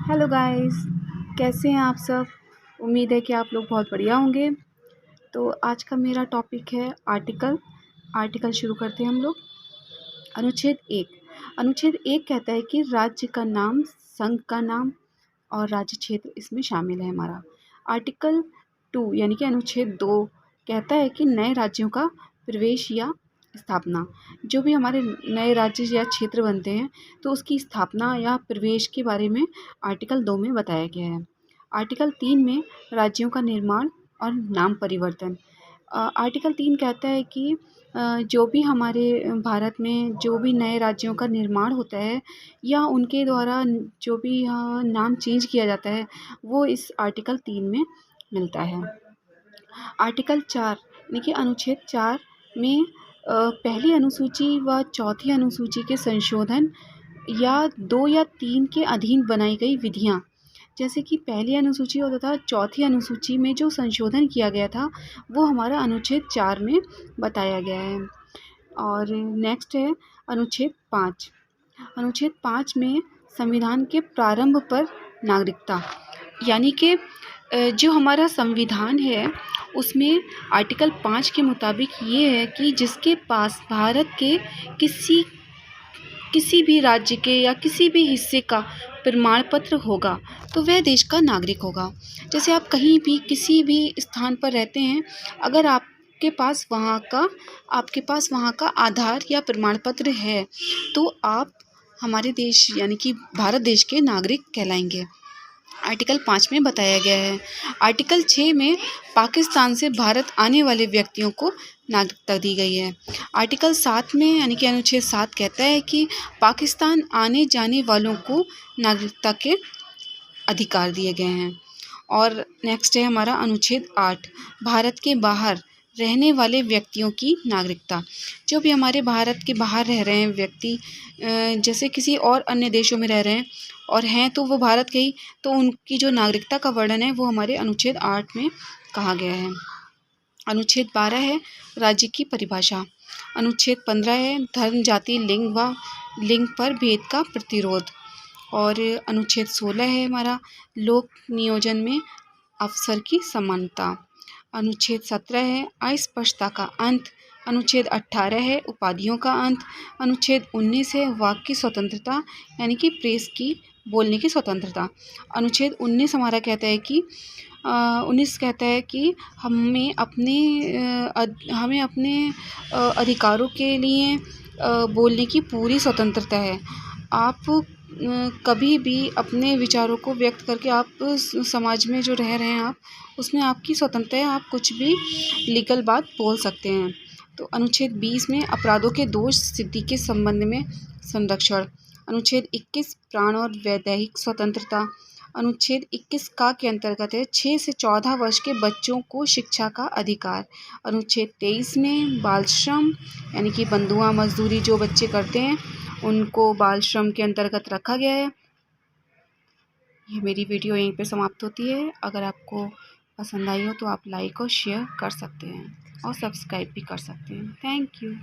Hello guys, कैसे हैं आप सब। उम्मीद है कि आप लोग बहुत बढ़िया होंगे। तो आज का मेरा टॉपिक है आर्टिकल शुरू करते हैं हम लोग। अनुच्छेद 1 कहता है कि राज्य का नाम, संघ का नाम और राज्य क्षेत्र इसमें शामिल है हमारा। आर्टिकल 2 यानी कि अनुच्छेद 2 कहता है कि नए राज्यों का प्रवेश या स्थापना। जो भी हमारे नए राज्य या क्षेत्र बनते हैं तो उसकी स्थापना या प्रवेश के बारे में आर्टिकल 2 में बताया गया है। आर्टिकल 3 में राज्यों का निर्माण और नाम परिवर्तन। आर्टिकल 3 कहता है कि जो भी हमारे भारत में जो भी नए राज्यों का निर्माण होता है या उनके द्वारा जो भी नाम चेंज किया जाता है वो इस आर्टिकल 3 में मिलता है। आर्टिकल 4 यानी कि अनुच्छेद 4 में पहली अनुसूची व चौथी अनुसूची के संशोधन या 2 या 3 के अधीन बनाई गई विधियाँ, जैसे कि पहली अनुसूची और तथा चौथी अनुसूची में जो संशोधन किया गया था वो हमारा अनुच्छेद 4 में बताया गया है। और नेक्स्ट है अनुच्छेद 5 में संविधान के प्रारंभ पर नागरिकता, यानी कि जो हमारा संविधान है उसमें आर्टिकल 5 के मुताबिक ये है कि जिसके पास भारत के किसी भी राज्य के या किसी भी हिस्से का प्रमाण पत्र होगा तो वह देश का नागरिक होगा। जैसे आप कहीं भी किसी भी स्थान पर रहते हैं, अगर आपके पास वहाँ का आधार या प्रमाण पत्र है तो आप हमारे देश यानी कि भारत देश के नागरिक कहलाएंगे। आर्टिकल 5 में बताया गया है। आर्टिकल 6 में पाकिस्तान से भारत आने वाले व्यक्तियों को नागरिकता दी गई है। आर्टिकल 7 में यानी कि अनुच्छेद 7 कहता है कि पाकिस्तान आने जाने वालों को नागरिकता के अधिकार दिए गए हैं। और नेक्स्ट है हमारा अनुच्छेद 8, भारत के बाहर रहने वाले व्यक्तियों की नागरिकता। जो भी हमारे भारत के बाहर रह रहे हैं व्यक्ति, जैसे किसी और अन्य देशों में रह रहे हैं और हैं तो वो भारत के ही, तो उनकी जो नागरिकता का वर्णन है वो हमारे अनुच्छेद 8 में कहा गया है। अनुच्छेद 12 है राज्य की परिभाषा। अनुच्छेद 15 है धर्म, जाति, लिंग पर भेद का प्रतिरोध। और अनुच्छेद 16 है हमारा लोक नियोजन में अवसर की समानता। अनुच्छेद 17 है अस्पृश्यता का अंत। अनुच्छेद 18 है उपाधियों का अंत। अनुच्छेद 19 है वाक की स्वतंत्रता, यानी कि प्रेस की बोलने की स्वतंत्रता। अनुच्छेद 19 हमारा कहता है कि 19 कहता है कि हमें अपने अधिकारों के लिए बोलने की पूरी स्वतंत्रता है। आप कभी भी अपने विचारों को व्यक्त करके आप समाज में जो रह रहे हैं आप उसमें आपकी स्वतंत्रता है, आप कुछ भी लीगल बात बोल सकते हैं। तो अनुच्छेद 20 में अपराधों के दोष सिद्धि के संबंध में संरक्षण। अनुच्छेद 21 प्राण और वैदेहिक स्वतंत्रता। अनुच्छेद 21 का के अंतर्गत है 6 से 14 वर्ष के बच्चों को शिक्षा का अधिकार। अनुच्छेद 23 में बाल श्रम यानी कि बंधुआ मजदूरी जो बच्चे करते हैं उनको बाल श्रम के अंतर्गत रखा गया है। ये मेरी वीडियो यहीं पे समाप्त होती है। अगर आपको पसंद आई हो तो आप लाइक और शेयर कर सकते हैं और सब्सक्राइब भी कर सकते हैं। Thank you.